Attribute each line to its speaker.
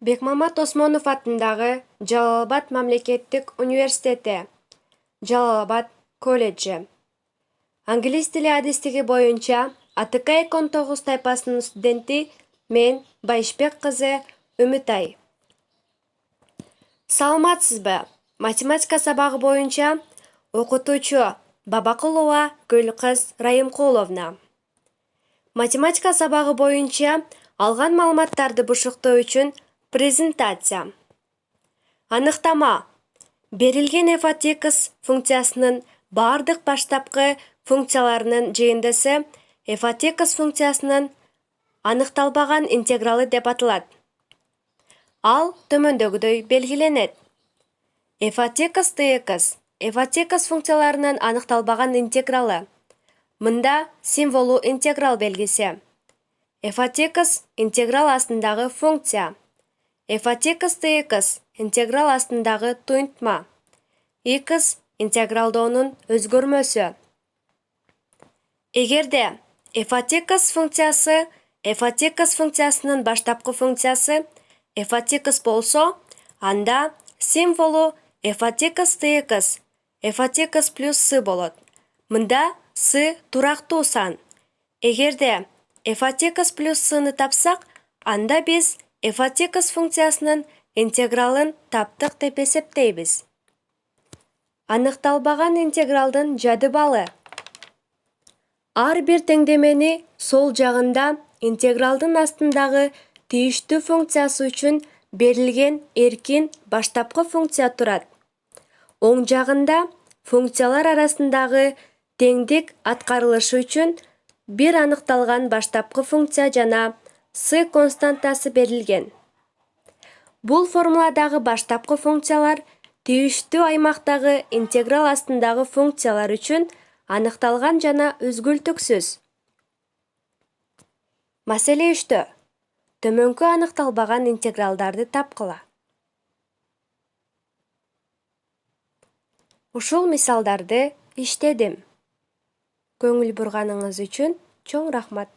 Speaker 1: Бекмамат Осмонов атындағы Жалал-Абад мамлекеттик университети, Жалал-Абад колледжи. Англис тили адистиги боюнча АТК 2019 тайпасынын студенти мен Байышбек кызы Үмүтай. Саламатсызбы? Математика сабагы боюнча окутуучу Бабакулова Гүлкыз Райымкуловна. Математика сабагы боюнча алган маалыматтарды бушуктоо үчүн презентация. Аныктама. Берилген f(x) функциясынын бардык баштапкы функцияларынын жыйындысы f(x) функциясынын аныкталбаган интегралы деп аталат. Ал төмөндөгүдөй белгиленет. f(x) dx f(x) функцияларынын аныкталбаган интегралы. Мында символу интеграл белгиси. f(x) интеграл астындагы функция. f(x) dx интеграл астындагы туйнтма. X интегралдоонун өзгөрмөсү. Эгерде f(x) функциясы f(x) функциясынын баштапкы функциясы f(x) болсо, анда символу f(x) dx f(x) плюс с болот. Мында с турактуу сан. Эгерде f(x) плюс сны тапсак, анда биз f(x) функциясынын интегралын таптык деп эсептейбиз. Аныкталбаган интегралдын жадыбалы. Ар бир теңдемени сол жагында интегралдын астындагы тийиштүү функциясы үчүн берилген эркин баштапкы функция турат. Оң жагында функциялар арасындагы теңдик аткарылышы үчүн бир аныкталган баштапкы функция жана с константасы берилген. Бул формуладагы баштапкы функциялар тийиштүү аймактагы интеграл астындагы функциялар үчүн аныкталган жана үзгүлтүксүз. Маселе 3. Төмөнкү аныкталбаган интегралдарды тапкыла. Ушул мисалдарды иштедим. Көңүл бурганыңыз үчүн чоң рахмат.